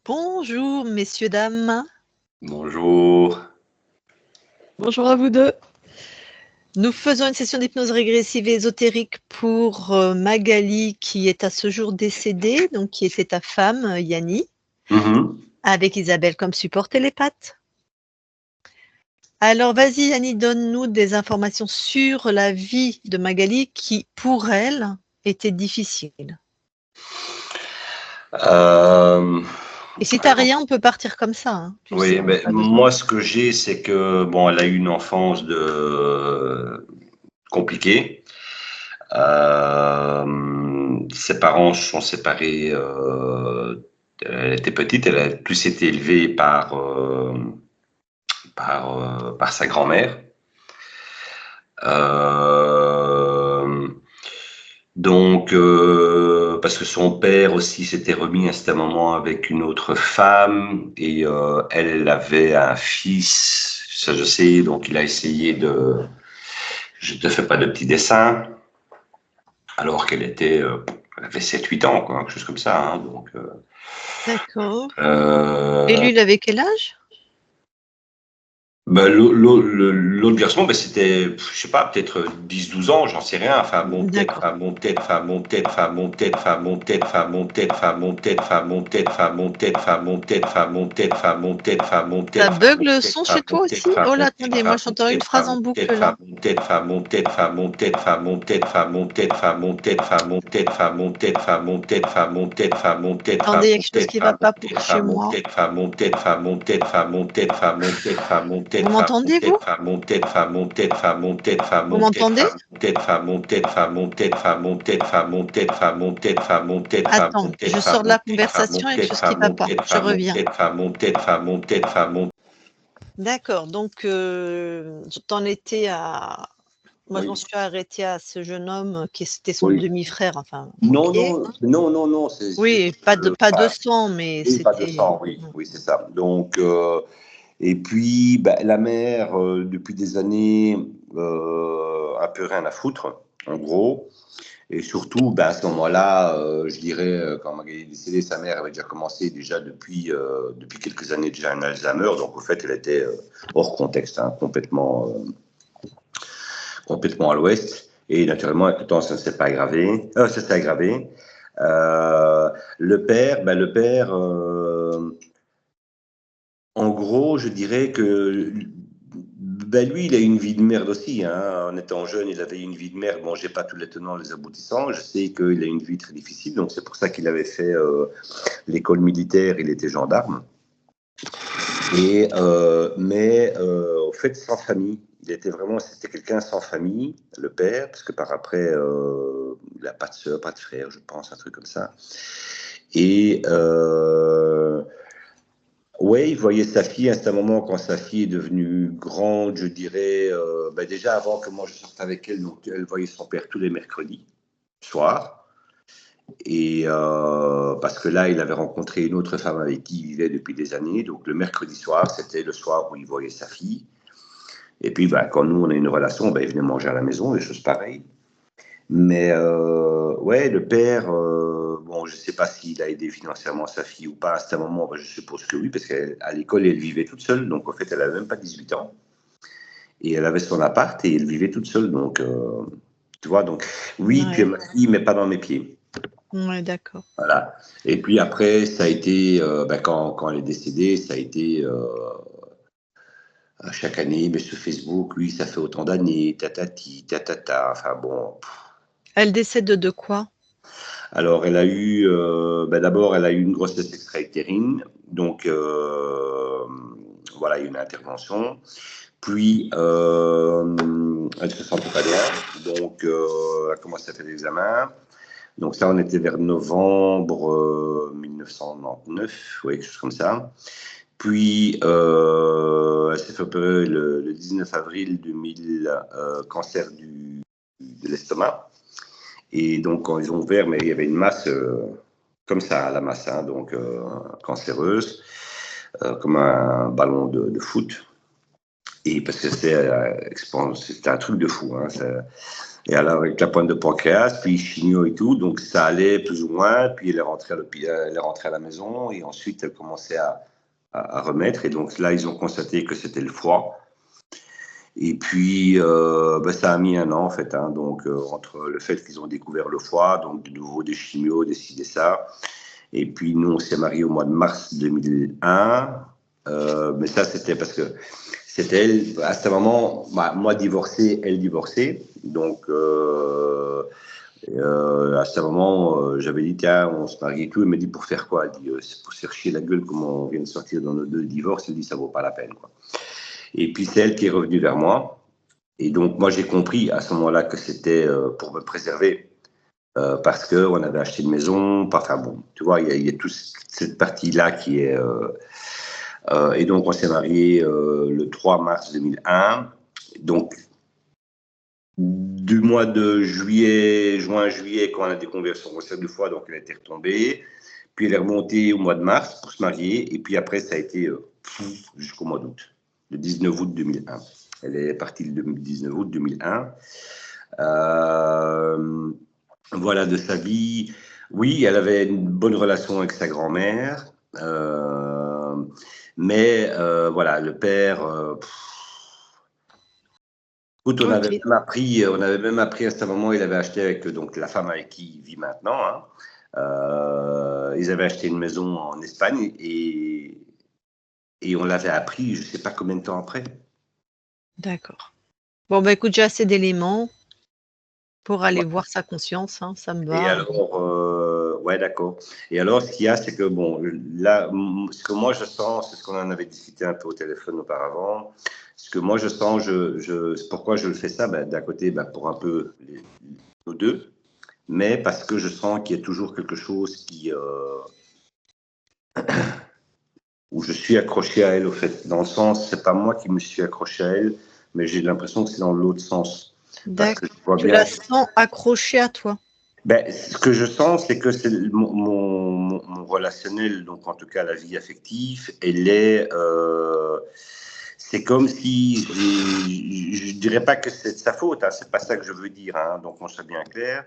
Bonjour messieurs, dames. Bonjour. Bonjour à vous deux. Nous faisons une session d'hypnose régressive et ésotérique pour Magali qui est à ce jour décédée, donc qui était ta femme, Yanni, avec Isabelle comme support télépathe. Alors vas-y Yanni, donne-nous des informations sur la vie de Magali qui, pour elle, était difficile. Et si t'as rien, on peut partir comme ça. Hein, oui, sais, mais moi ce que j'ai, c'est que bon, elle a eu une enfance compliquée. Ses parents sont séparés. Elle était petite, elle a plus été élevée par sa grand-mère. Donc, parce que son père aussi s'était remis à cet moment avec une autre femme et elle avait un fils, ça je sais, donc il a essayé de... Je te fais pas de petits dessins, alors qu'elle était... elle avait 7-8 ans, quoi, quelque chose comme ça. Hein, donc, d'accord. Et lui, il avait quel âge? Ben, l'autre garçon, ben, c'était, je sais pas, peut-être 10-12 ans, j'en sais rien. Enfin, bon, peut-être, enfin, bon, peut-être, enfin, bon, peut-être, enfin, bon, peut-être, enfin, bon, peut-être, enfin, bon, peut-être, enfin, bon, peut-être, enfin, bon, peut-être, enfin, bon, peut-être, enfin, bon, peut-être, enfin, bon, peut-être, enfin, bon, peut-être, enfin, bon, peut-être. Ça bug le son chez toi aussi? Oh là, attendez, moi j'entends une phrase en boucle là. Peut-être, enfin, bon, peut-être, enfin, bon, peut-être, enfin, bon, peut-être, enfin, bon, peut-être, enfin, bon, peut-être, enfin, bon, peut-être, enfin, bon, peut-être, enfin, bon, peut-être, enfin, bon, peut-être, enfin, bon, peut-être, Attendez, il y a quelque chose qui va pas pour chez moi. Vous m'entendez, vous? Vous m'entendez? Attends, je sors de la conversation, il y a quelque chose qui va pas. Je reviens. D'accord, donc t'en étais à... Moi, je m'en suis arrêtée à ce jeune homme qui était son demi-frère, enfin, Non, ok. non. Oui, pas de sang, mais Oui, pas de c'était... sang, oui, c'est ça. Donc, et puis, bah, la mère, depuis des années, un peu rien à foutre, en gros. Et surtout, bah, à ce moment-là, je dirais, quand Magali est décédée, sa mère avait déjà commencé déjà depuis quelques années déjà un Alzheimer. Donc, au fait, elle était hors contexte, hein, complètement à l'ouest. Et naturellement, avec le temps, ça s'est aggravé. Le père, en gros, je dirais que ben lui, il a eu une vie de merde aussi. Hein. En étant jeune, il avait eu une vie de merde. Bon, j'ai pas tous les tenants, les aboutissants. Je sais qu'il a eu une vie très difficile. Donc, c'est pour ça qu'il avait fait l'école militaire. Il était gendarme. Et, au fait, sans famille. C'était quelqu'un sans famille, le père, parce que par après, il n'a pas de soeur, pas de frère, je pense, un truc comme ça. Et ouais, il voyait sa fille à un moment quand sa fille est devenue grande, je dirais, déjà avant que moi je sorte avec elle, donc elle voyait son père tous les mercredis soir. Et parce que là, il avait rencontré une autre femme avec qui il vivait depuis des années. Donc le mercredi soir, c'était le soir où il voyait sa fille. Et puis, quand nous, on a une relation, il venait manger à la maison, des choses pareilles. Mais ouais, le père, bon, je ne sais pas s'il a aidé financièrement sa fille ou pas à ce moment, je suppose que oui, parce qu'à l'école, elle vivait toute seule, donc en fait, elle n'avait même pas 18 ans. Et elle avait son appart et elle vivait toute seule, donc tu vois, donc oui, tu es ma fille, mais pas dans mes pieds. Ouais, d'accord. Voilà. Et puis après, ça a été, quand elle est décédée, ça a été chaque année, mais sur Facebook, oui, ça fait autant d'années, tatati, tatata, enfin bon. Elle décède de quoi? Alors, elle a eu, d'abord, elle a eu une grossesse extra-utérine, donc voilà, il y a eu une intervention. Puis, elle se sentait pas bien, donc elle a commencé à faire des examens. Donc ça, on était vers novembre 1999, oui, quelque chose comme ça. Puis, elle s'est fait opérer le 19 avril 2000, cancer de l'estomac. Et donc, quand ils ont ouvert, mais il y avait une masse comme ça, la masse, hein, donc cancéreuse, comme un ballon de foot. Et parce que c'était un truc de fou. Hein, Et alors, avec la pointe de pancréas, puis chimio et tout, donc ça allait plus ou moins. Puis elle est rentrée à la maison et ensuite elle commençait à remettre. Et donc là, ils ont constaté que c'était le foie. Et puis, ça a mis un an en fait. Hein, donc, entre le fait qu'ils ont découvert le foie, donc de nouveau des chimios, des ci, des ça. Et puis, nous, on s'est mariés au mois de mars 2001. Mais ça, c'était parce que c'était elle, à ce moment, moi divorcé, elle divorcée. Donc, à ce moment, j'avais dit, tiens, on se marie et tout. Elle m'a dit, pour faire quoi? Elle dit, c'est pour se faire chier la gueule, comme on vient de sortir dans nos 2 divorces. Elle dit, ça vaut pas la peine, quoi. Et puis, c'est elle qui est revenue vers moi. Et donc, moi, j'ai compris à ce moment-là que c'était pour me préserver. Parce qu'on avait acheté une maison. Enfin, bon, tu vois, il y a toute cette partie-là qui est... et donc, on s'est mariés le 3 mars 2001. Donc, du mois de juin, juillet, quand on a découvert son cancer du foie, donc elle était retombée. Puis elle est remontée au mois de mars pour se marier. Et puis après, ça a été jusqu'au mois d'août, le 19 août 2001. Elle est partie le 19 août 2001. Voilà de sa vie. Oui, elle avait une bonne relation avec sa grand-mère. Mais voilà, le père... Écoute, on avait même appris à ce moment, il avait acheté avec donc la femme avec qui il vit maintenant. Hein, ils avaient acheté une maison en Espagne et on l'avait appris, je ne sais pas combien de temps après. D'accord. Bon, écoute, j'ai assez d'éléments pour aller voir sa conscience, hein, ça me va. Et alors, ouais, d'accord. Et alors, ce qu'il y a, c'est que, bon, là, ce que moi je sens, c'est ce qu'on en avait discuté un peu au téléphone auparavant. Ce que moi je sens, pourquoi je le fais ça? D'un côté, pour un peu nos deux, mais parce que je sens qu'il y a toujours quelque chose où je suis accroché à elle, au fait. Dans le sens, c'est pas moi qui me suis accroché à elle, mais j'ai l'impression que c'est dans l'autre sens. Parce que je vois Tu bien... la sens accrochée à toi? Ce que je sens, c'est que c'est mon relationnel, donc en tout cas la vie affective, elle est... c'est comme si... Je dirais pas que c'est de sa faute, hein, c'est pas ça que je veux dire, hein, donc on soit bien clair,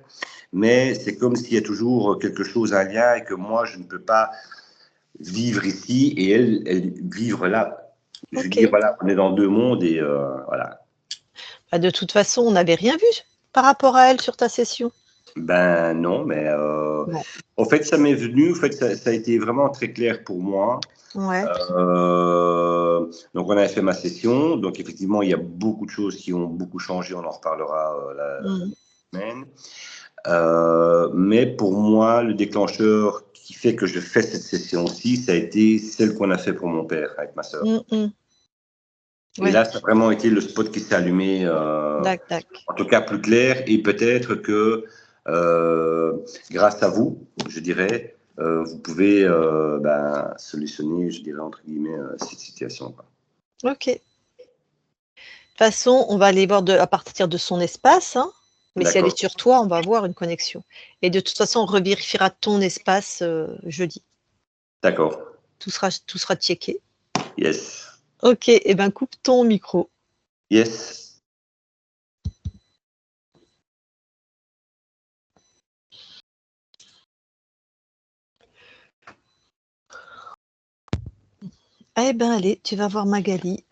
mais c'est comme s'il y a toujours quelque chose, un lien, et que moi, je ne peux pas vivre ici et elle vivre là. Je veux dire, voilà, on est dans 2 mondes et voilà. De toute façon, on n'avait rien vu par rapport à elle sur ta session. Ben non, mais Bon. en fait, ça m'est venu, en fait, ça a été vraiment très clair pour moi. Ouais. Donc, on avait fait ma session. Donc, effectivement, il y a beaucoup de choses qui ont beaucoup changé. On en reparlera la semaine. Mais pour moi, le déclencheur qui fait que je fais cette session-ci, ça a été celle qu'on a fait pour mon père avec ma sœur. Et là, ça a vraiment été le spot qui s'est allumé, en tout cas plus clair. Et peut-être que grâce à vous, je dirais, vous pouvez solutionner, je dirais, entre guillemets, cette situation. Quoi. Ok. De toute façon, on va aller voir à partir de son espace, hein, mais si elle est sur toi, on va avoir une connexion. Et de toute façon, on revérifiera ton espace jeudi. D'accord. Tout sera checké. Yes. Ok, et coupe ton micro. Yes. Allez, tu vas voir Magali,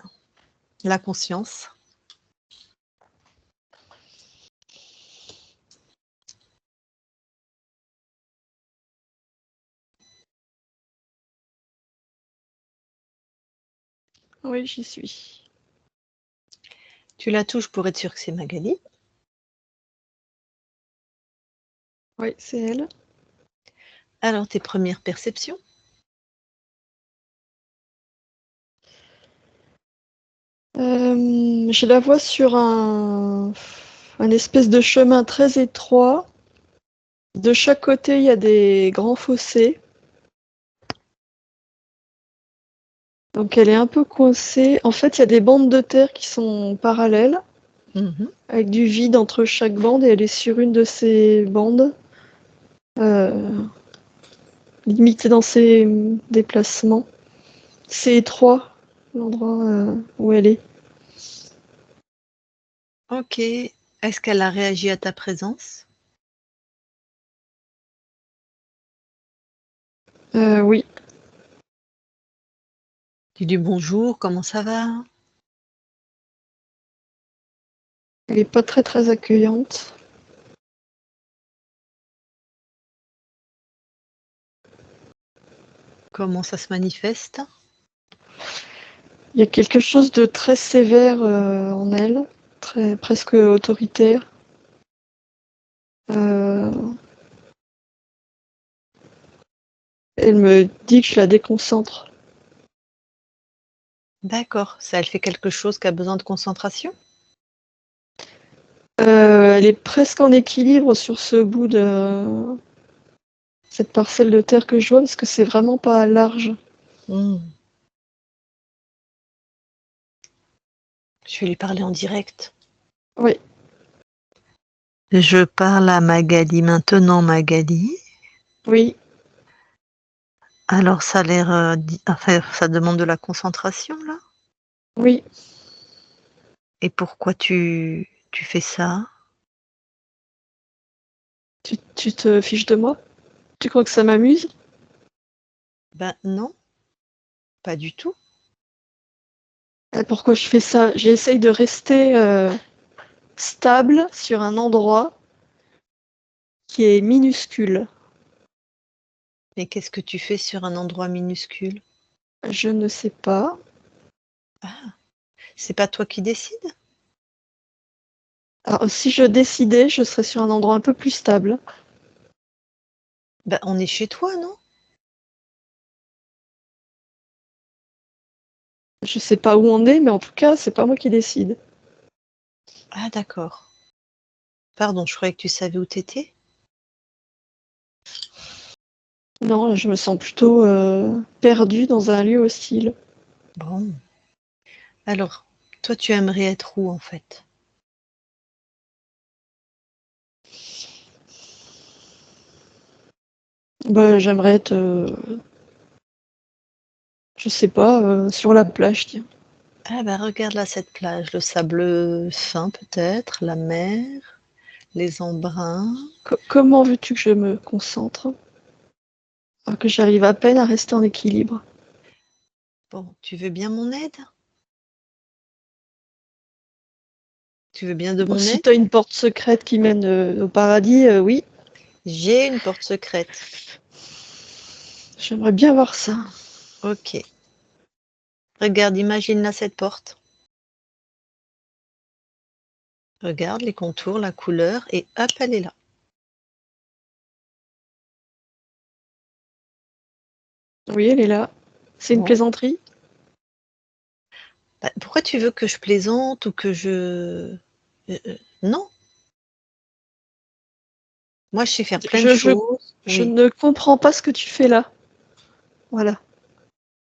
la conscience. Oui, j'y suis. Tu la touches pour être sûr que c'est Magali. Oui, c'est elle. Alors, tes premières perceptions? Je la vois sur un espèce de chemin très étroit. De chaque côté, il y a des grands fossés. Donc elle est un peu coincée. En fait, il y a des bandes de terre qui sont parallèles, avec du vide entre chaque bande, et elle est sur une de ces bandes, limitée dans ses déplacements. C'est étroit, l'endroit où elle est. Ok. Est-ce qu'elle a réagi à ta présence? Oui. Tu dis bonjour, comment ça va? Elle est pas très très accueillante. Comment ça se manifeste? Il y a quelque chose de très sévère en elle, presque autoritaire. Elle me dit que je la déconcentre. D'accord, ça, elle fait quelque chose qui a besoin de concentration? Elle est presque en équilibre sur ce bout de cette parcelle de terre que je vois, parce que c'est vraiment pas large. Je vais lui parler en direct. Oui, Je parle à Magali maintenant, Magali. oui. Alors ça a l'air, enfin, ça demande de la concentration là? Oui. Et pourquoi tu fais ça? Tu te fiches de moi? Tu crois que ça m'amuse? Ben non, pas du tout. Pourquoi je fais ça? J'essaye de rester stable sur un endroit qui est minuscule. Mais qu'est-ce que tu fais sur un endroit minuscule? Je ne sais pas. Ah, c'est pas toi qui décides? Alors, si je décidais, je serais sur un endroit un peu plus stable. Ben on est chez toi, non? Je sais pas où on est, mais en tout cas, c'est pas moi qui décide. Ah d'accord. Pardon, je croyais que tu savais où t'étais. Non, je me sens plutôt perdue dans un lieu hostile. Bon. Alors, toi tu aimerais être où en fait? Bah, j'aimerais être, je sais pas, sur la plage, tiens. Ah bah regarde là cette plage, le sable fin peut-être, la mer, les embruns. Comment veux-tu que je me concentre? Alors que j'arrive à peine à rester en équilibre. Bon, tu veux bien mon aide? Tu veux bien de Bon, mon si aide? t'as une porte secrète qui mène au paradis, oui. J'ai une porte secrète. J'aimerais bien voir ça. Ok. Regarde, imagine là cette porte. Regarde les contours, la couleur, et hop, elle est là. Oui, elle est là. C'est une Bon. plaisanterie? Bah, pourquoi tu veux que je plaisante ou que je... non, moi je sais faire plein de Je, je, choses. je Oui. ne comprends pas ce que tu fais là. Voilà.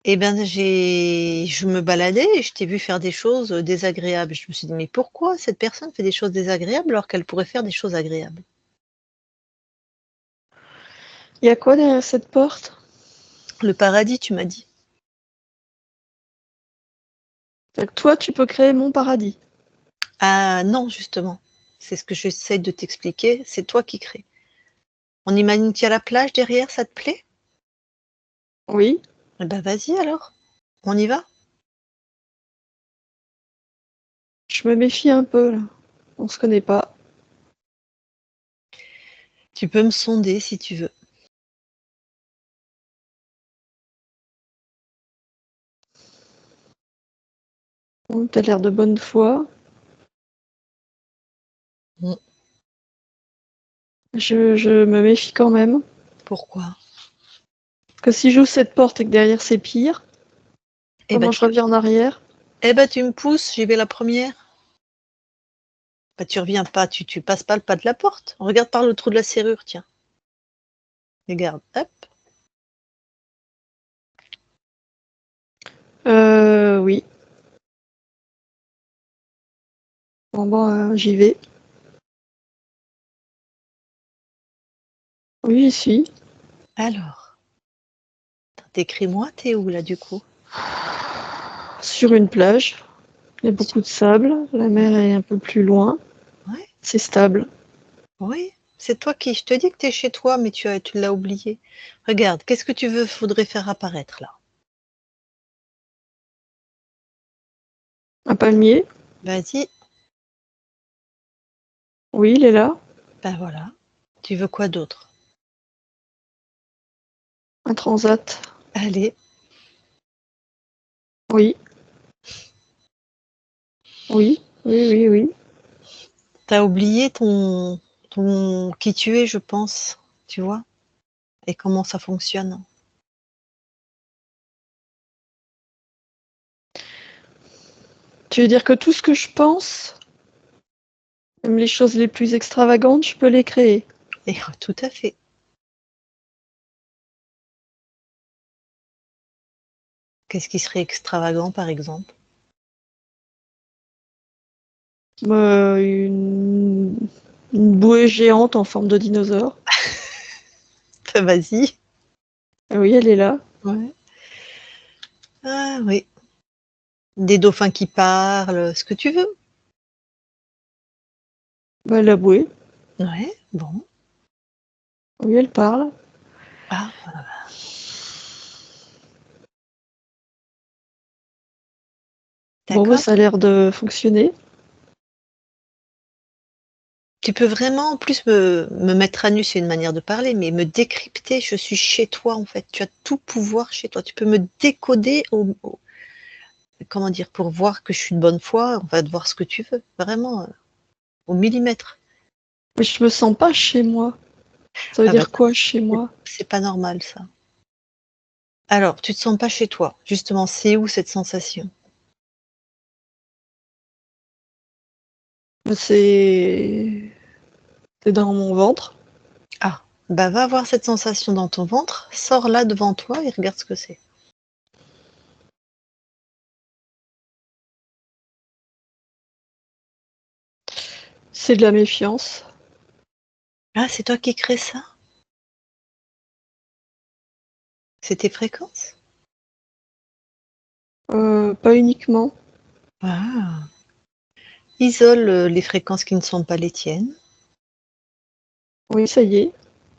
Eh ben, je me baladais et je t'ai vu faire des choses désagréables. Je me suis dit, mais pourquoi cette personne fait des choses désagréables alors qu'elle pourrait faire des choses agréables? Il y a quoi derrière cette porte? Le paradis, tu m'as dit. C'est-à-dire que toi, tu peux créer mon paradis. Ah non, justement. C'est ce que j'essaie de t'expliquer. C'est toi qui crées. On imagine qu'il y a la plage derrière, ça te plaît? Oui. Eh ben, vas-y alors. On y va? Je me méfie un peu là. On se connaît pas. Tu peux me sonder si tu veux. Bon, t'as l'air de bonne foi. Mm. Je me méfie quand même. Pourquoi? Parce que si j'ouvre cette porte et que derrière c'est pire, Eh ben, comment je reviens en arrière? tu me pousses, j'y vais la première. Bah, tu reviens pas, tu passes pas le pas de la porte. Regarde par le trou de la serrure, tiens. Regarde, hop. Oui. Bon, j'y vais. Oui, j'y suis. Alors, décris-moi, t'es où là du coup? Sur une plage. Il y a beaucoup de sable. La mer est un peu plus loin. Ouais. C'est stable. Oui, c'est toi qui. Je te dis que tu es chez toi, mais tu l'as oublié. Regarde, qu'est-ce que tu faudrait faire apparaître là? Un palmier. Vas-y. Oui, il est là. Ben voilà. Tu veux quoi d'autre? Un transat. Allez. Oui. Oui. Oui, oui, oui. T'as oublié ton qui tu es, je pense, tu vois? Et comment ça fonctionne. Tu veux dire que tout ce que je pense, même les choses les plus extravagantes, je peux les créer. Et tout à fait. Qu'est-ce qui serait extravagant, par exemple? Une bouée géante en forme de dinosaure. Vas-y. Ah oui, elle est là. Ouais. Ah oui. Des dauphins qui parlent, ce que tu veux. La bouée. Ouais, bon. Oui, elle parle. Ah, Bon, d'accord. ça a l'air de fonctionner. Tu peux vraiment en plus me mettre à nu, c'est une manière de parler, mais me décrypter, je suis chez toi en fait. Tu as tout pouvoir chez toi. Tu peux me décoder comment dire, pour voir que je suis de bonne foi, on va te voir ce que tu veux, vraiment, au millimètre. Mais je me sens pas chez moi. Ça veut Ah bah, dire quoi chez moi? c'est pas normal ça. Alors, tu te sens pas chez toi. Justement, c'est où cette sensation? C'est dans mon ventre. Ah, bah va voir cette sensation dans ton ventre, sors-la devant toi et regarde ce que c'est. C'est de la méfiance. Ah, c'est toi qui crée ça? C'est tes fréquences? Pas uniquement. Ah. Isole les fréquences qui ne sont pas les tiennes. Oui, ça y est.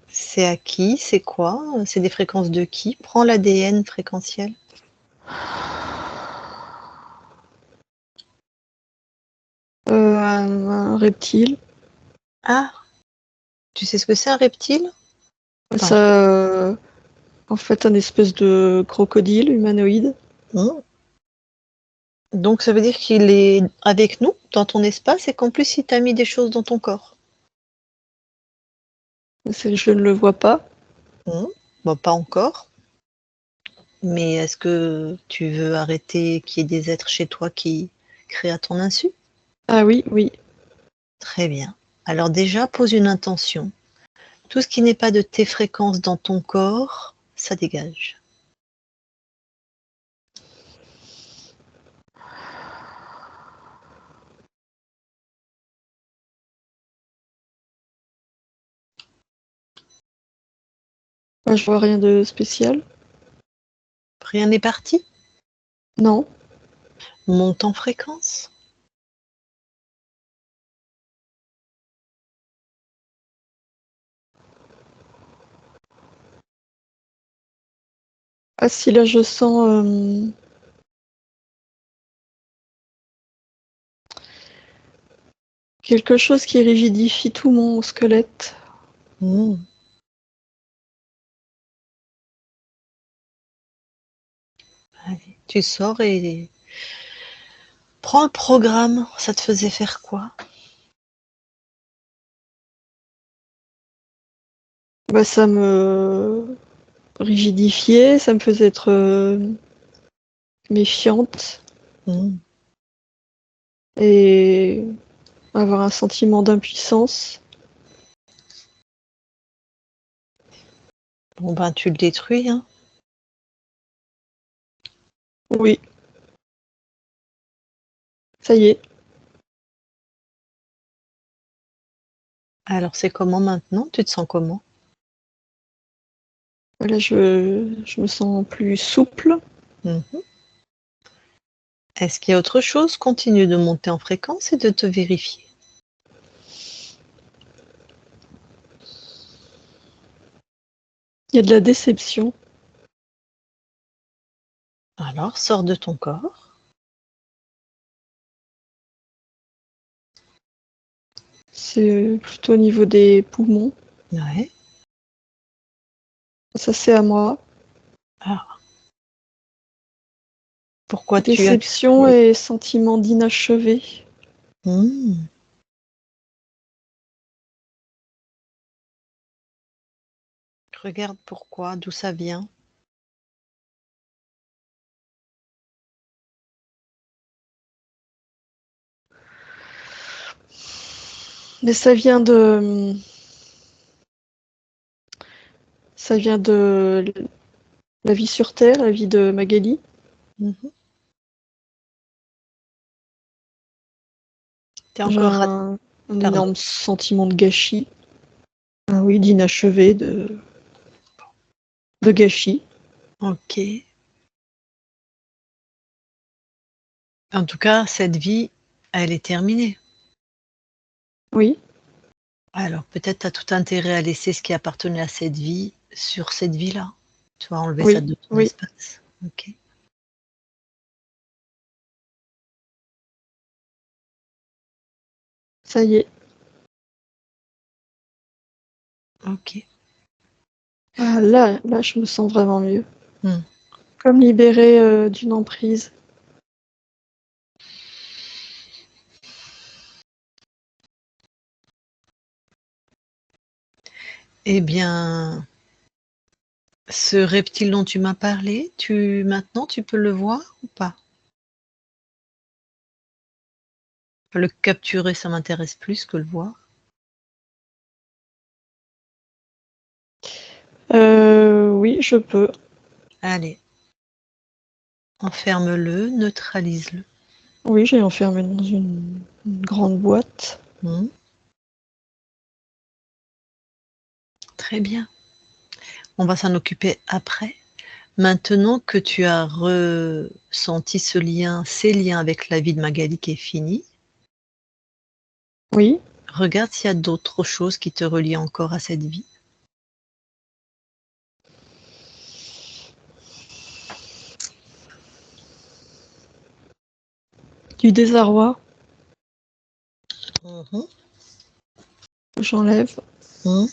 C'est à qui? C'est quoi? C'est des fréquences de qui? Prends l'ADN fréquentiel. Un reptile. Ah, tu sais ce que c'est un reptile? Attends, Ça, en fait, un espèce de crocodile humanoïde. Donc ça veut dire qu'il est avec nous, dans ton espace, et qu'en plus il t'a mis des choses dans ton corps. Je ne le vois pas. Bon, pas encore. Mais est-ce que tu veux arrêter qu'il y ait des êtres chez toi qui créent à ton insu? Ah oui, oui. Très bien. Alors déjà, pose une intention. Tout ce qui n'est pas de tes fréquences dans ton corps, ça dégage. Je vois rien de spécial. Rien n'est parti? Non. Monte en fréquence. Ah si, là, je sens quelque chose qui rigidifie tout mon squelette. Mmh. Allez, tu sors et prends le programme. Ça te faisait faire quoi? Ça me rigidifiait, ça me faisait être méfiante Mmh. et avoir un sentiment d'impuissance. Bon ben tu le détruis, hein. Oui, ça y est. Alors c'est comment maintenant? Tu te sens comment? Là, je me sens plus souple. Mmh. Est-ce qu'il y a autre chose? Continue de monter en fréquence et de te vérifier. Il y a de la déception. Alors, sors de ton corps. C'est plutôt au niveau des poumons. Ouais. Ça, c'est à moi. Ah. Pourquoi tu as... Déception et sentiment d'inachevé. Hmm. Regarde pourquoi, d'où ça vient. Mais ça vient de la vie sur Terre, la vie de Magali. Mhm. T'es J'ai encore... un Pardon. énorme sentiment de gâchis. Ah oui, d'inachevé, de gâchis. Ok. En tout cas, cette vie, elle est terminée. Oui, Alors peut-être tu as tout intérêt à laisser ce qui appartenait à cette vie sur cette vie-là. Tu vas enlever ça oui, de ton oui. espace. Ok. Ça y est. Ok. Ah, là, je me sens vraiment mieux. Hmm. Comme libérée d'une emprise. Eh bien, ce reptile dont tu m'as parlé, maintenant tu peux le voir ou pas? Le capturer, ça m'intéresse plus que le voir. Oui, je peux. Allez, enferme-le, neutralise-le. Oui, j'ai enfermé dans une grande boîte. Hmm. Très bien. On va s'en occuper après. Maintenant que tu as ressenti ces liens avec la vie de Magali qui est finie, Oui. regarde s'il y a d'autres choses qui te relient encore à cette vie. Du désarroi. Mhm. J'enlève. Mhm.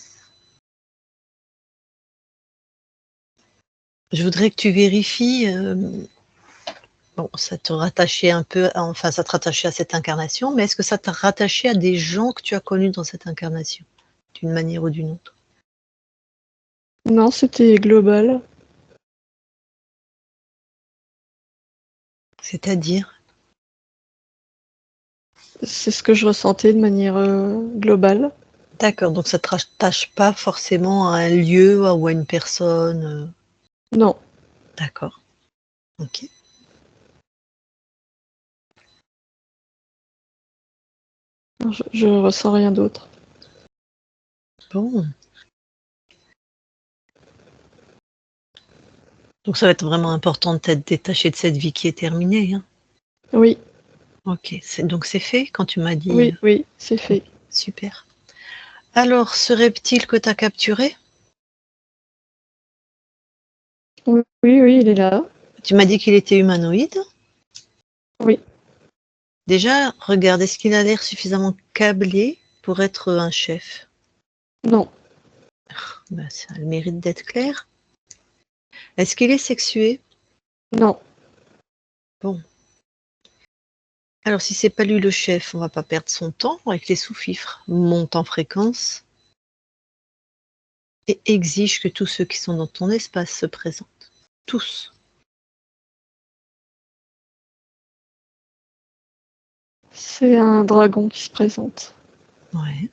Je voudrais que tu vérifies, bon, ça te rattachait un peu, enfin, ça te rattachait à cette incarnation, mais est-ce que ça t'a rattaché à des gens que tu as connus dans cette incarnation, d'une manière ou d'une autre? Non, c'était global. C'est-à-dire? C'est ce que je ressentais de manière globale. D'accord, donc ça te rattache pas forcément à un lieu ou à une personne. Non, D'accord, ok. je ressens rien d'autre. Bon. Donc ça va être vraiment important de t'être détaché de cette vie qui est terminée, hein. Oui, Ok, donc c'est fait quand tu m'as dit. oui, oui, c'est fait. Super. Alors, ce reptile que tu as capturé, Oui, oui, il est là. tu m'as dit qu'il était humanoïde. Oui, Déjà, regarde, est-ce qu'il a l'air suffisamment câblé pour être un chef? non, Ben, ça a le mérite d'être clair. Est-ce qu'il est sexué? non. Bon. Alors, si c'est pas lui le chef, on va pas perdre son temps avec les sous-fifres. Monte en fréquence et exige que tous ceux qui sont dans ton espace se présentent. Tous. C'est un dragon qui se présente. Ouais.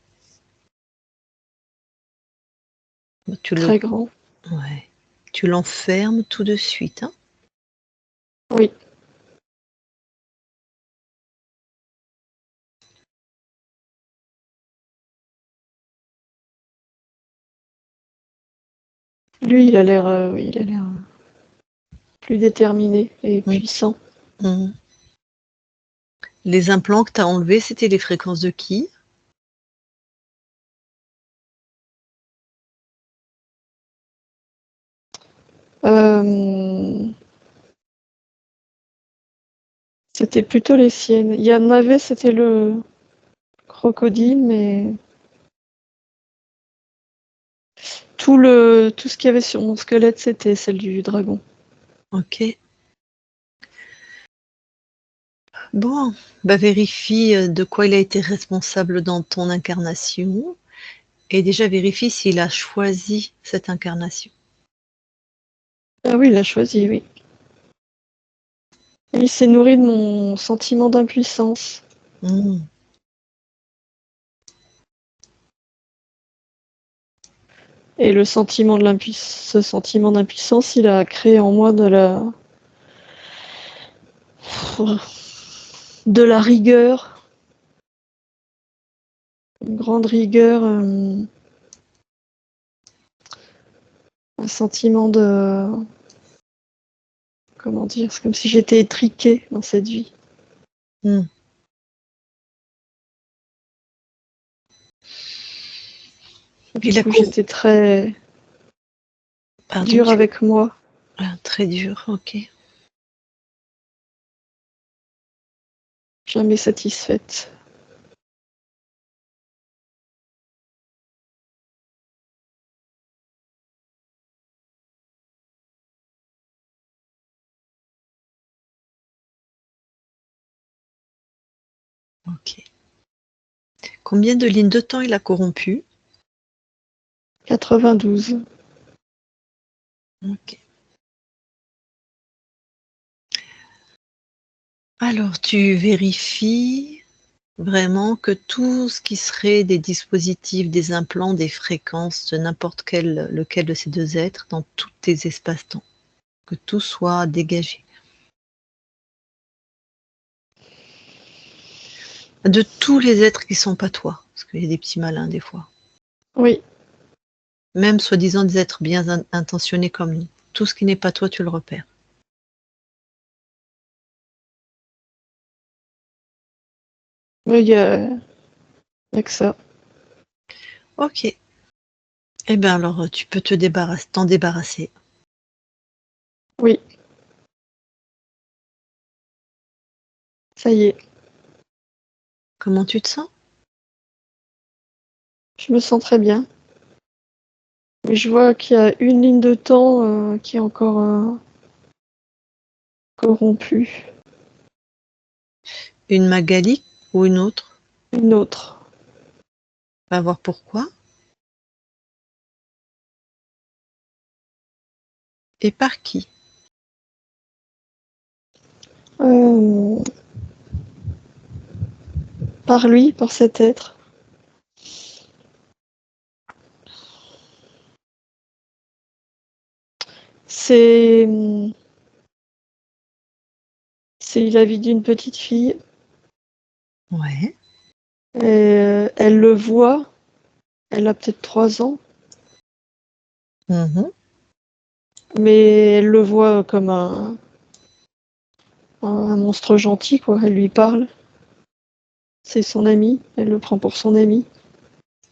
Tu le... Très grand. Ouais. Tu l'enfermes tout de suite, hein? Oui, lui, il a l'air plus déterminé et Mm. puissant. Mm. Les implants que tu as enlevés, c'était les fréquences de qui? C'était plutôt les siennes. Il y en avait, c'était le crocodile, mais tout ce qu'il y avait sur mon squelette, c'était celle du dragon. Ok. Bon, bah vérifie de quoi il a été responsable dans ton incarnation et déjà vérifie s'il a choisi cette incarnation. Ah oui, il a choisi, oui. Il s'est nourri de mon sentiment d'impuissance. Mmh. Et ce sentiment d'impuissance, il a créé en moi de la rigueur, une grande rigueur, un sentiment de... Comment dire? C'est comme si j'étais étriquée dans cette vie. Mmh. Du Il a coup, j'étais très Pardon, dure avec moi. très dur, ok. Jamais satisfaite. Ok. Combien de lignes de temps il a corrompu? 92. Ok. Alors, tu vérifies vraiment que tout ce qui serait des dispositifs, des implants, des fréquences de n'importe lequel de ces deux êtres dans tous tes espaces-temps, que tout soit dégagé. De tous les êtres qui sont pas toi, parce qu'il y a des petits malins des fois. Oui, Même soi-disant des êtres bien intentionnés comme nous. Tout ce qui n'est pas toi, tu le repères. il y a que ça. Ok. Eh bien alors, tu peux t'en débarrasser. Oui, ça y est. Comment tu te sens? Je me sens très bien. Mais je vois qu'il y a une ligne de temps qui est encore corrompue. Une Magali ou une autre? Une autre. On va voir pourquoi. Et par qui? Euh, Par lui, par cet être. C'est la vie d'une petite fille. Ouais. Et, elle le voit. Elle a peut-être 3 ans. Mhm. Mais elle le voit comme un monstre gentil, quoi. Elle lui parle. C'est son ami. Elle le prend pour son ami.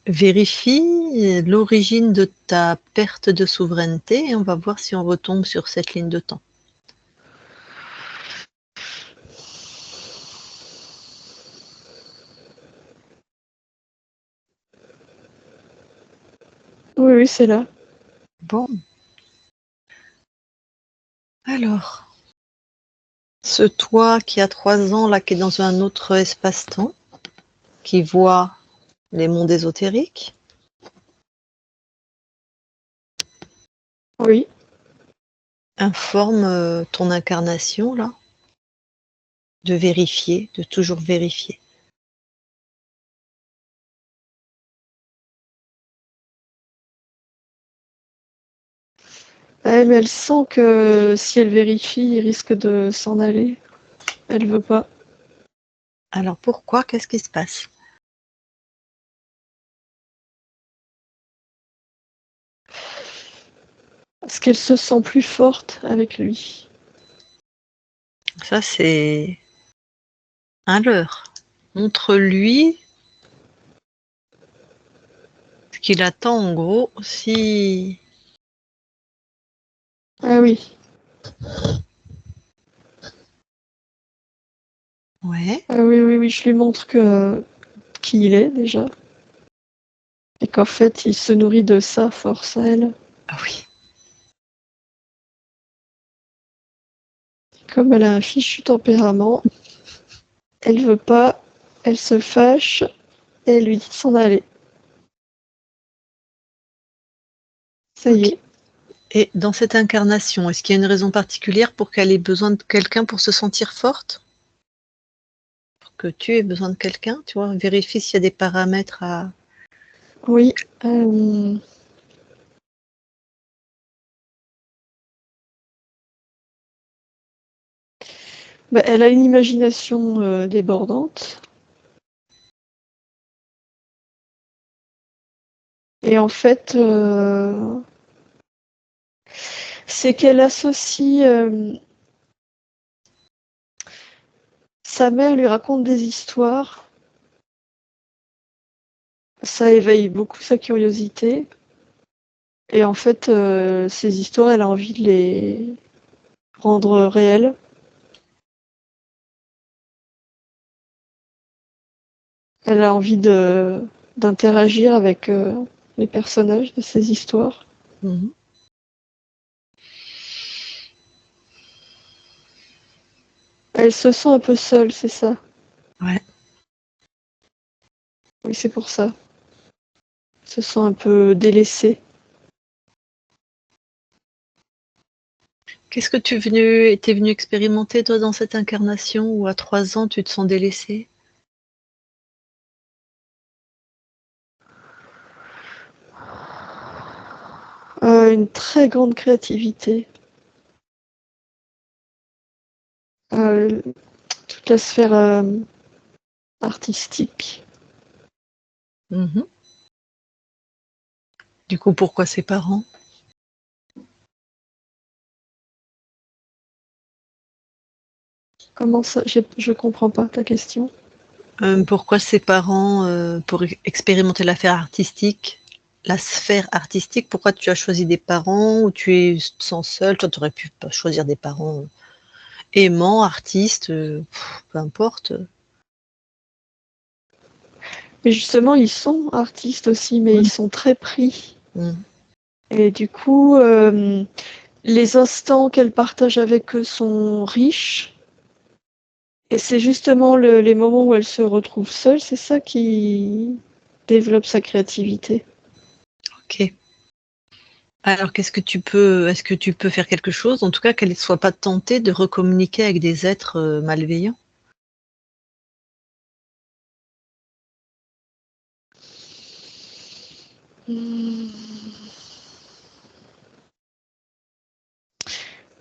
Vérifie l'origine de ta perte de souveraineté et on va voir si on retombe sur cette ligne de temps. Oui, oui, c'est là. Bon. Alors, ce toi qui a 3 ans, là, qui est dans un autre espace-temps, qui voit les mondes ésotériques, Oui. informe ton incarnation, là, de vérifier, de toujours vérifier. Mais elle sent que si elle vérifie, il risque de s'en aller. Elle veut pas. Alors pourquoi? Qu'est-ce qui se passe? Parce qu'elle se sent plus forte avec lui. Ça, c'est un leurre. Montre-lui ce qu'il attend, en gros, si Ah oui. Ouais. Ah oui, oui, oui, je lui montre qui il est déjà. Et qu'en fait, il se nourrit de sa force à elle. Ah oui. Comme elle a un fichu tempérament, elle veut pas, elle se fâche et elle lui dit de s'en aller. Ça y Ok. est. Et dans cette incarnation, est-ce qu'il y a une raison particulière pour qu'elle ait besoin de quelqu'un pour se sentir forte? Pour que tu aies besoin de quelqu'un, tu vois, vérifie s'il y a des paramètres à... Oui. Bah, elle a une imagination débordante. Et en fait, c'est qu'elle associe... sa mère lui raconte des histoires. Ça éveille beaucoup sa curiosité. Et en fait, ces histoires, elle a envie de les rendre réelles. Elle a envie d'interagir avec les personnages de ces histoires. Mhm. Elle se sent un peu seule, c'est ça. Ouais. Oui, c'est pour ça. Elle se sent un peu délaissée. Qu'est-ce que t'es venu expérimenter, toi, dans cette incarnation où à 3 ans, tu te sens délaissée? Une très grande créativité. Euh, toute la sphère artistique. Mhm. Du coup, pourquoi ses parents? Comment ça? Je comprends pas ta question. Pourquoi ses parents, pour expérimenter la sphère artistique, pourquoi tu as choisi des parents ou tu te sens seule? Toi, tu aurais pu pas choisir des parents aimants, artistes, peu importe. Mais justement, ils sont artistes aussi, mais ils sont très pris. Mm. Et du coup, les instants qu'elle partage avec eux sont riches. Et c'est justement les moments où elle se retrouve seule, c'est ça qui développe sa créativité. Ok. Alors, est-ce que tu peux faire quelque chose, en tout cas qu'elle ne soit pas tentée de recommuniquer avec des êtres malveillants?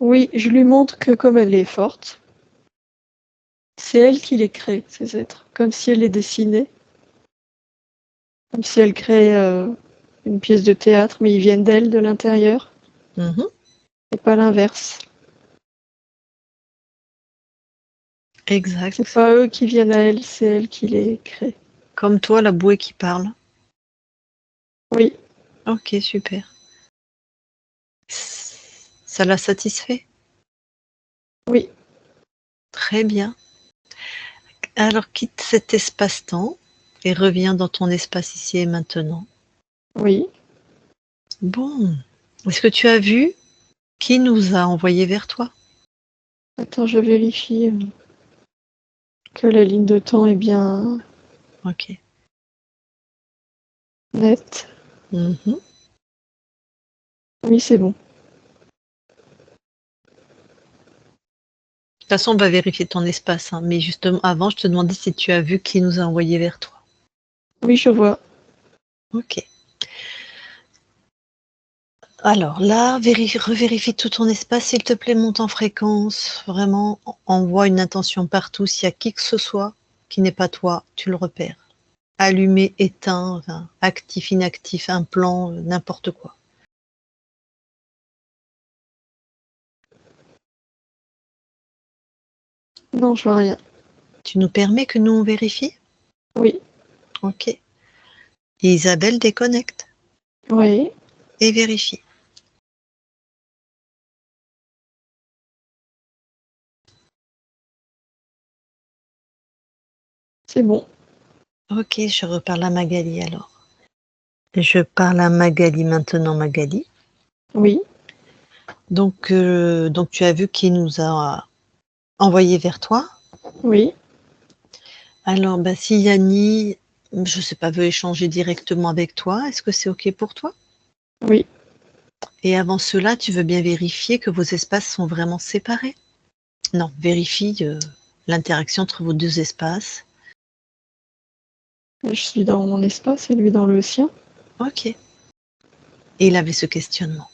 Oui, je lui montre que comme elle est forte, c'est elle qui les crée, ces êtres, comme si elle les dessinait, comme si elle créait une pièce de théâtre, mais ils viennent d'elle, de l'intérieur, Mhm. et pas l'inverse. C'est Exact. pas eux qui viennent à elle, c'est elle qui les crée. Comme toi, la bouée qui parle. Oui, Ok, super. Ça l'a satisfait? oui, Très bien. Alors quitte cet espace-temps et reviens dans ton espace ici et maintenant. oui. Bon. Est-ce que tu as vu qui nous a envoyé vers toi? Attends, je vérifie que la ligne de temps est bien Ok. nette. Mhm. Oui, c'est bon. De toute façon, on va vérifier ton espace, hein, mais justement, avant, je te demandais si tu as vu qui nous a envoyé vers toi. Oui, je vois. Ok. Alors là, revérifie tout ton espace, s'il te plaît, monte en fréquence. Vraiment, envoie une intention partout. S'il y a qui que ce soit qui n'est pas toi, tu le repères. Allumé, éteint, enfin, actif, inactif, un plan, n'importe quoi. Non, je vois rien. Tu nous permets que nous on vérifie? Oui, Ok. Isabelle déconnecte oui. et vérifie. C'est bon. Ok, je reparle à Magali alors. Je parle à Magali maintenant, Magali. Oui, Donc tu as vu qui nous a envoyé vers toi. oui, Alors, si Yanni, je sais pas, veut échanger directement avec toi, est-ce que c'est ok pour toi? oui. Et avant cela, tu veux bien vérifier que vos espaces sont vraiment séparés? Non, vérifie l'interaction entre vos deux espaces. Je suis dans mon espace et lui dans le sien. Ok. Et il avait ce questionnement.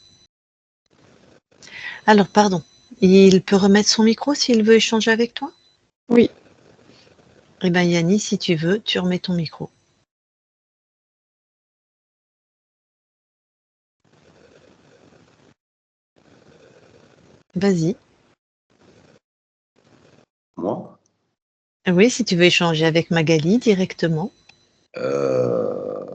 Alors, pardon, il peut remettre son micro s'il veut échanger avec toi? Oui, Eh bien, Yanni, si tu veux, tu remets ton micro. Vas-y. Moi? Oui, si tu veux échanger avec Magali directement. Euh,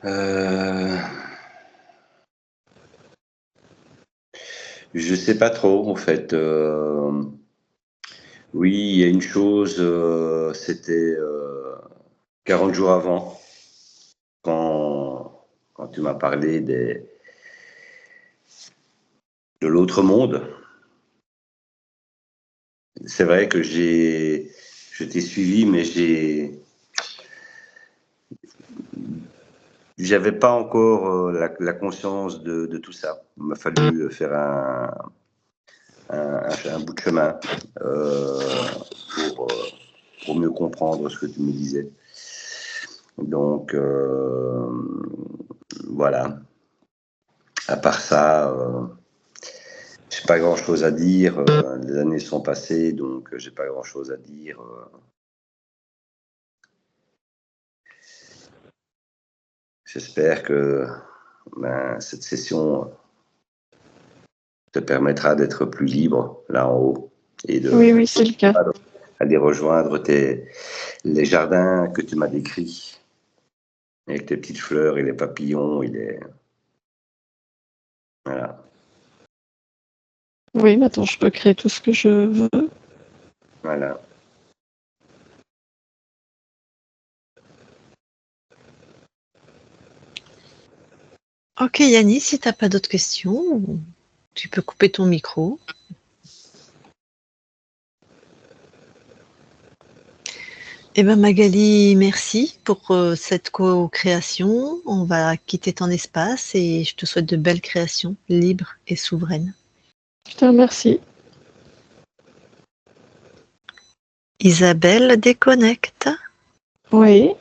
euh, je sais pas trop, en fait. Oui, il y a une chose, c'était 40 jours avant, quand tu m'as parlé de l'autre monde. C'est vrai que je t'ai suivi, mais j'avais pas encore la conscience de tout ça. Il m'a fallu faire un bout de chemin pour, euh, pour mieux comprendre ce que tu me disais. Donc, voilà. À part ça, j'ai pas grand-chose à dire. Les années sont passées, donc j'ai pas grand-chose à dire. J'espère que cette session te permettra d'être plus libre là en haut et oui, oui, c'est le cas. aller rejoindre les jardins que tu m'as décrits avec tes petites fleurs et les papillons voilà. Oui, maintenant je peux créer tout ce que je veux. Voilà. Ok, Yanni, si tu n'as pas d'autres questions, tu peux couper ton micro. Eh bien, Magali, merci pour cette co-création. On va quitter ton espace et je te souhaite de belles créations, libres et souveraines. Je te remercie. Isabelle déconnecte. Oui,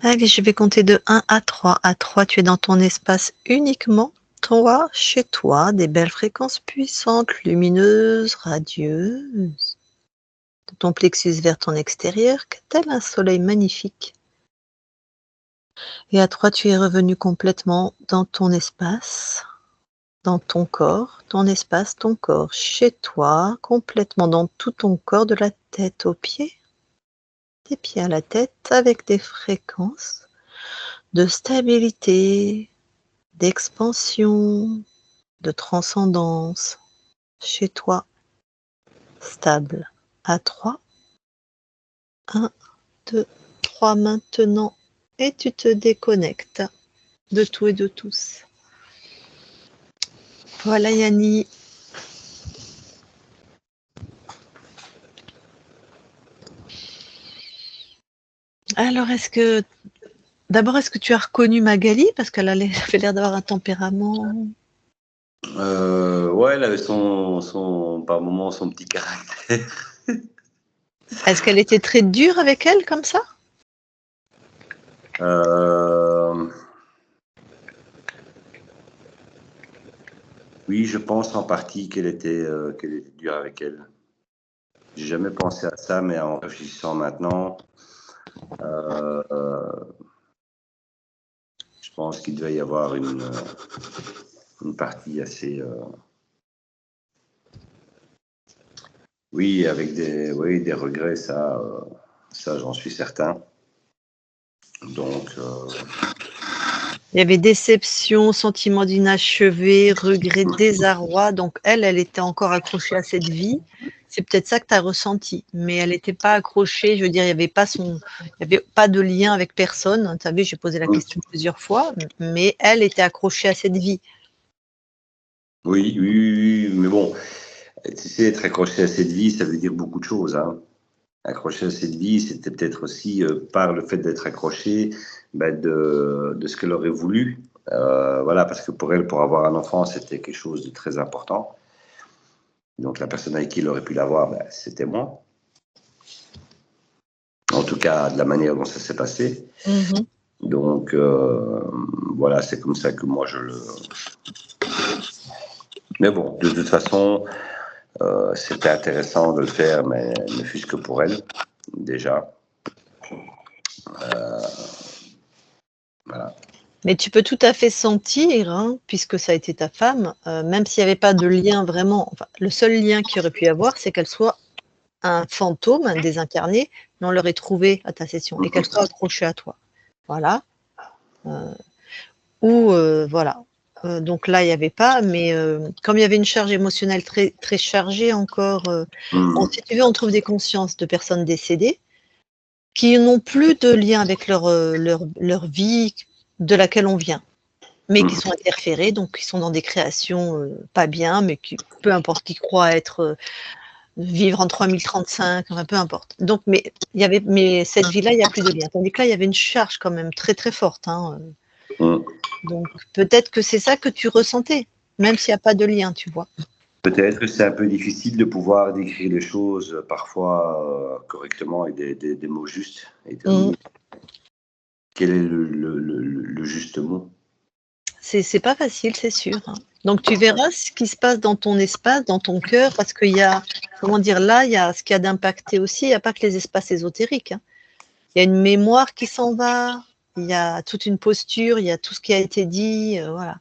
Allez, je vais compter de 1 à 3. À 3, tu es dans ton espace uniquement. Toi, chez toi, des belles fréquences puissantes, lumineuses, radieuses. De ton plexus vers ton extérieur, tel un soleil magnifique. Et à 3, tu es revenu complètement dans ton espace, dans ton corps, ton espace, ton corps, chez toi, complètement dans tout ton corps, de la tête aux pieds, des pieds à la tête, avec des fréquences de stabilité, d'expansion, de transcendance, chez toi, stable. À 3, 1, 2, 3 maintenant, et tu te déconnectes de tout et de tous. Voilà Yanni. Alors est-ce que tu as reconnu Magali parce qu'elle avait l'air d'avoir un tempérament. Ouais, elle avait par moments son petit caractère. Est-ce qu'elle était très dure avec elle comme ça? Oui, je pense en partie qu'elle était dure avec elle. J'ai jamais pensé à ça, mais en réfléchissant maintenant, je pense qu'il devait y avoir une partie assez, oui, avec des regrets, ça j'en suis certain. Donc, Il y avait déception, sentiment d'inachevé, regret, désarroi. Donc elle était encore accrochée à cette vie. C'est peut-être ça que tu as ressenti, mais elle n'était pas accrochée. Je veux dire, il n'y avait pas de lien avec personne. Tu as vu, j'ai posé la question plusieurs fois, mais elle était accrochée à cette vie. Oui, mais bon, tu sais, être accroché à cette vie, ça veut dire beaucoup de choses, hein. Accroché à cette vie, c'était peut-être aussi par le fait d'être accroché de ce qu'elle aurait voulu. Voilà, parce que pour elle, pour avoir un enfant, c'était quelque chose de très important. Donc la personne avec qui elle aurait pu l'avoir, c'était moi. En tout cas, de la manière dont ça s'est passé. Mhm. Donc voilà, c'est comme ça que moi je le... Mais bon, de toute façon, c'était intéressant de le faire, mais ne fût-ce que pour elle, déjà. Voilà. Mais tu peux tout à fait sentir, hein, puisque ça a été ta femme, même s'il n'y avait pas de lien vraiment, enfin, le seul lien qu'il aurait pu y avoir, c'est qu'elle soit un fantôme, un désincarné, mais on l'aurait trouvé à ta session et qu'elle soit accrochée à toi. Voilà. Voilà. Donc là, il n'y avait pas, mais comme il y avait une charge émotionnelle très, très chargée encore, si tu veux, on trouve des consciences de personnes décédées qui n'ont plus de lien avec leur vie de laquelle on vient, mais qui sont interférées, donc qui sont dans des créations pas bien, mais qui, peu importe, qui croient être vivre en 3035, enfin, peu importe. Donc, mais cette vie-là, il n'y a plus de lien. Tandis que là, il y avait une charge quand même très très forte. Hein. Donc peut-être que c'est ça que tu ressentais, même s'il n'y a pas de lien, tu vois. Peut-être que c'est un peu difficile de pouvoir décrire les choses parfois correctement et des mots justes. Et quel est le juste mot? C'est pas facile, c'est sûr. Hein. Donc tu verras ce qui se passe dans ton espace, dans ton cœur, parce qu'il y a, comment dire, là, il y a ce qu'il y a d'impacté aussi. Il n'y a pas que les espaces ésotériques. Hein. Il y a une mémoire qui s'en va, il y a toute une posture, il y a tout ce qui a été dit, voilà.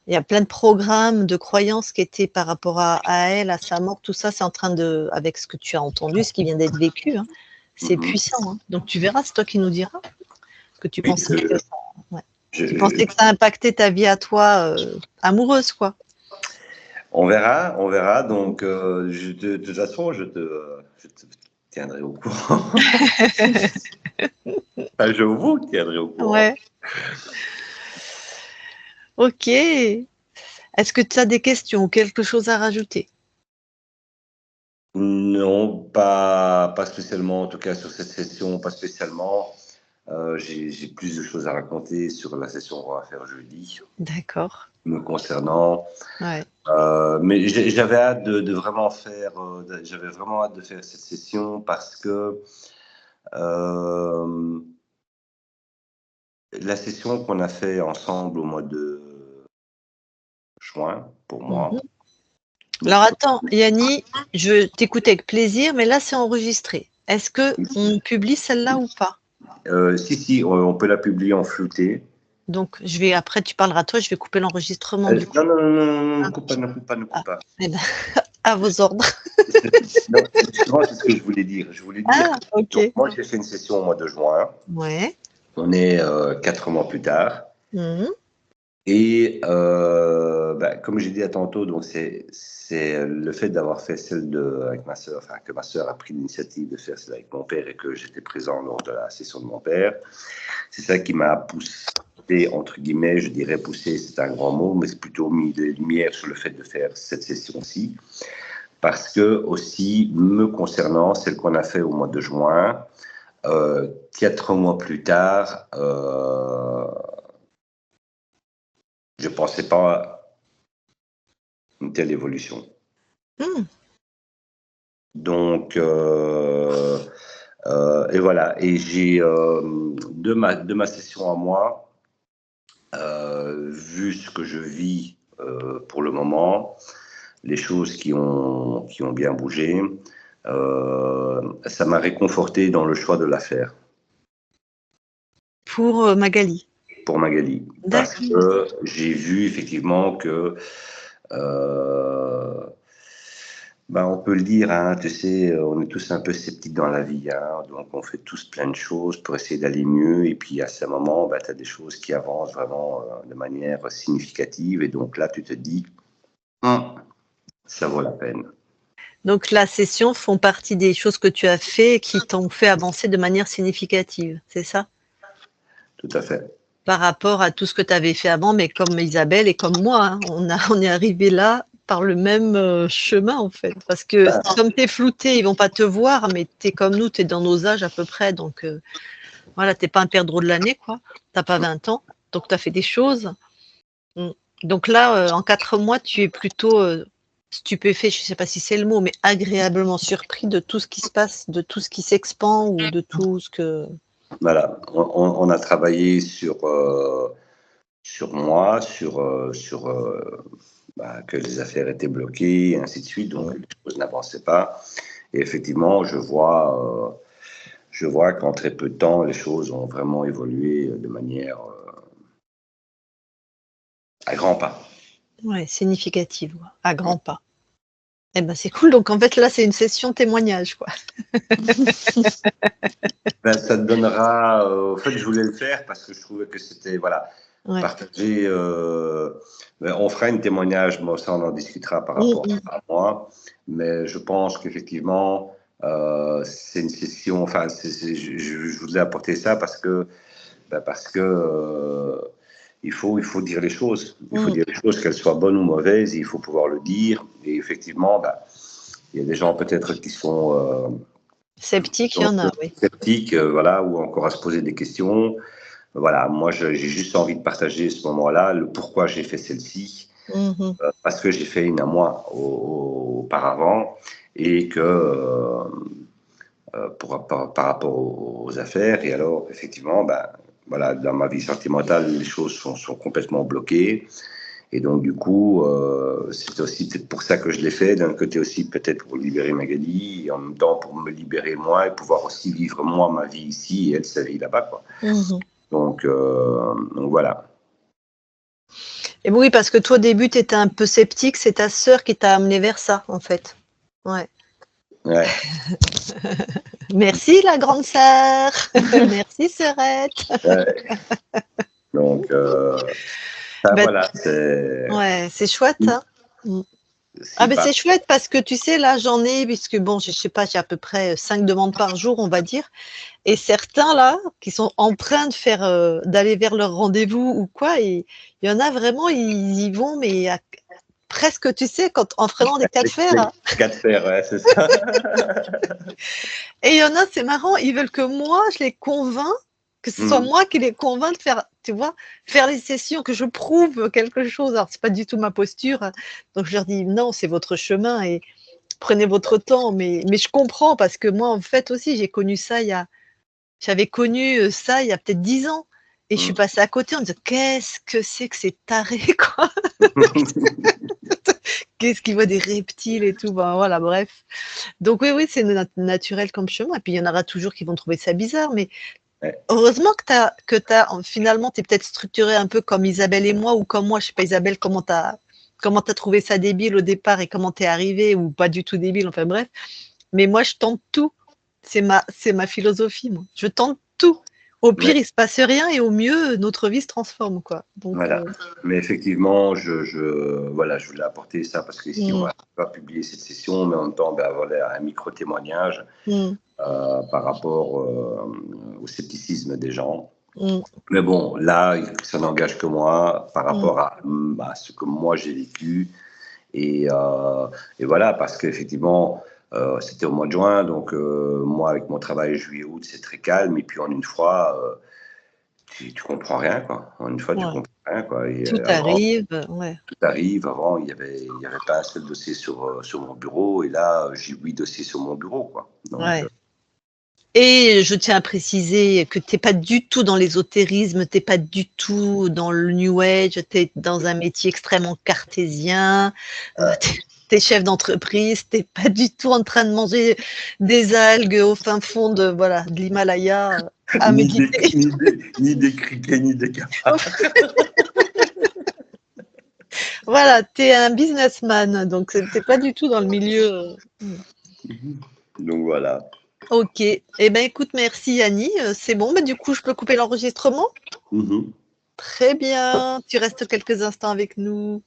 Il y a plein de programmes, de croyances qui étaient par rapport à elle, à sa mort, tout ça, c'est en train de, avec ce que tu as entendu, ce qui vient d'être vécu, hein, c'est puissant. Hein. Donc tu verras, c'est toi qui nous diras ce que tu pensais que ça, ouais. Tu pensais que ça impactait ta vie à toi, amoureuse, quoi. On verra. Donc, de toute façon, je te tiendrai au courant. Enfin, je vous tiendrai au courant. Ouais. Ok. Est-ce que tu as des questions ou quelque chose à rajouter? Non, pas spécialement, en tout cas sur cette session, pas spécialement. J'ai plus de choses à raconter sur la session qu'on va faire jeudi. D'accord. Me concernant. Ouais. Mais j'avais hâte de vraiment faire, j'avais vraiment hâte de faire cette session parce que la session qu'on a fait ensemble au mois de juin, pour moi. Alors attends, Yanni, je t'écoute avec plaisir, mais là c'est enregistré. Est-ce que on publie celle-là ou pas? Si, on peut la publier en flouté. Donc après tu parleras toi, je vais couper l'enregistrement du coup. Non, ne coupe pas. Eh ben, à vos ordres. Non, justement, c'est ce que je voulais dire. Je voulais dire, ok. donc, moi j'ai fait une session au mois de juin. Ouais. On est 4 mois plus tard. Et comme j'ai dit à tantôt, donc c'est le fait d'avoir fait celle avec ma sœur, enfin que ma sœur a pris l'initiative de faire celle avec mon père et que j'étais présent lors de la session de mon père. C'est ça qui m'a poussé, entre guillemets, je dirais poussé, c'est un grand mot, mais c'est plutôt mis des lumières sur le fait de faire cette session-ci. Parce que aussi, me concernant, celle qu'on a fait au mois de juin, 4 mois plus tard, je ne pensais pas une telle évolution. Donc, et voilà. Et j'ai, de ma session à moi, vu ce que je vis pour le moment, les choses qui ont bien bougé, ça m'a réconforté dans le choix de la faire. Pour Magali. Pour Magali. Parce que j'ai vu effectivement que On peut le dire, hein, tu sais, on est tous un peu sceptiques dans la vie, hein, donc on fait tous plein de choses pour essayer d'aller mieux, et puis à ce moment, tu as des choses qui avancent vraiment de manière significative, et donc là, tu te dis, ça vaut la peine. Donc la session font partie des choses que tu as fait et qui t'ont fait avancer de manière significative, c'est ça? Tout à fait. Par rapport à tout ce que tu avais fait avant, mais comme Isabelle et comme moi, hein, on est arrivé là par le même chemin en fait. Parce que comme tu es flouté, ils vont pas te voir, mais tu es comme nous, tu es dans nos âges à peu près. Donc voilà, tu n'es pas un perdreau de l'année, quoi. Tu n'as pas 20 ans, donc tu as fait des choses. Donc là, en 4 mois, tu es plutôt stupéfait, je ne sais pas si c'est le mot, mais agréablement surpris de tout ce qui se passe, de tout ce qui s'expand ou de tout ce que... Voilà, on a travaillé sur moi, que les affaires étaient bloquées, et ainsi de suite, donc les choses n'avançaient pas. Et effectivement, je vois qu'en très peu de temps, les choses ont vraiment évolué de manière à grands pas. Ouais, significative, à grands pas. Eh ben c'est cool. Donc en fait là c'est une session témoignage, quoi. Ça te donnera. En fait, je voulais le faire parce que je trouvais que c'était partager. On fera un témoignage, mais ça on en discutera par rapport à moi. Mais je pense qu'effectivement c'est une session. Enfin, je voulais apporter ça parce que il faut dire les choses. Il faut dire les choses, qu'elles soient bonnes ou mauvaises. Il faut pouvoir le dire. Et effectivement, il y a des gens peut-être qui sont sceptiques, il y en a, oui. Sceptiques, ou encore à se poser des questions. Voilà, moi j'ai juste envie de partager ce moment-là, le pourquoi j'ai fait celle-ci, parce que j'ai fait une à moi auparavant, et que par rapport aux affaires, et alors effectivement, dans ma vie sentimentale, les choses sont complètement bloquées. Et donc, du coup, c'est aussi peut-être pour ça que je l'ai fait. D'un côté aussi, peut-être pour libérer Magali, et en même temps pour me libérer moi et pouvoir aussi vivre moi ma vie ici et elle sa vie là-bas, quoi. Donc voilà. Et oui, parce que toi, au début, tu étais un peu sceptique. C'est ta sœur qui t'a amené vers ça, en fait. Ouais. Merci, la grande sœur. Merci, sœurette. Donc, voilà. C'est chouette, hein. C'est chouette parce que tu sais, là, j'en ai, puisque bon, je sais pas, j'ai à peu près 5 demandes par jour, on va dire. Et certains, là, qui sont empreints d'aller vers leur rendez-vous ou quoi, et il y en a vraiment, ils y vont, mais presque, tu sais, en prenant des cas de fer. Hein. Cas de fer, ouais, c'est ça. Et il y en a, c'est marrant, ils veulent que moi, je les convainc, que ce soit moi qui les convainc de faire, tu vois, faire les sessions, que je prouve quelque chose. Alors, c'est pas du tout ma posture. Hein. Donc, je leur dis, non, c'est votre chemin et prenez votre temps. Mais je comprends parce que moi, en fait, aussi, j'avais connu ça il y a peut-être 10 ans. Et je suis passée à côté en me disant, qu'est-ce que c'est taré, quoi. Qu'est-ce qu'il voit des reptiles et tout. Ben, voilà, bref. Donc oui, c'est naturel comme chemin. Et puis, il y en aura toujours qui vont trouver ça bizarre. Mais heureusement finalement, tu es peut-être structuré un peu comme Isabelle et moi, ou comme moi. Je sais pas, Isabelle, comment t'as trouvé ça débile au départ et comment t'es arrivée, ou pas du tout débile, enfin bref. Mais moi, je tente tout. C'est ma philosophie, moi. Je tente tout. Au pire, il se passe rien et au mieux, notre vie se transforme, quoi. Donc, voilà. Mais effectivement, je voulais apporter ça parce qu'ici, on va pas publier cette session, mais en même temps, un micro-témoignage par rapport au scepticisme des gens. Mais bon, là, ça n'engage que moi par rapport à ce que moi j'ai vécu. Et voilà, parce qu'effectivement, c'était au mois de juin, donc moi, avec mon travail juillet-août, c'est très calme. Et puis en une fois, tu comprends rien, quoi. En une fois, tu comprends rien, quoi. Et, tout arrive, Tout arrive. Avant, il y avait pas un seul dossier sur mon bureau. Et là, j'ai 8 dossiers sur mon bureau, quoi. Donc, Et je tiens à préciser que tu n'es pas du tout dans l'ésotérisme, tu n'es pas du tout dans le New Age, tu es dans un métier extrêmement cartésien, tu es chef d'entreprise, tu n'es pas du tout en train de manger des algues au fin fond de l'Himalaya à méditer. Ni des criquets, ni des cafards. Voilà, tu es un businessman, donc t'es pas du tout dans le milieu. Donc voilà. Ok. Eh ben écoute, merci Annie. C'est bon, du coup, je peux couper l'enregistrement? Mhm. Très bien. Tu restes quelques instants avec nous.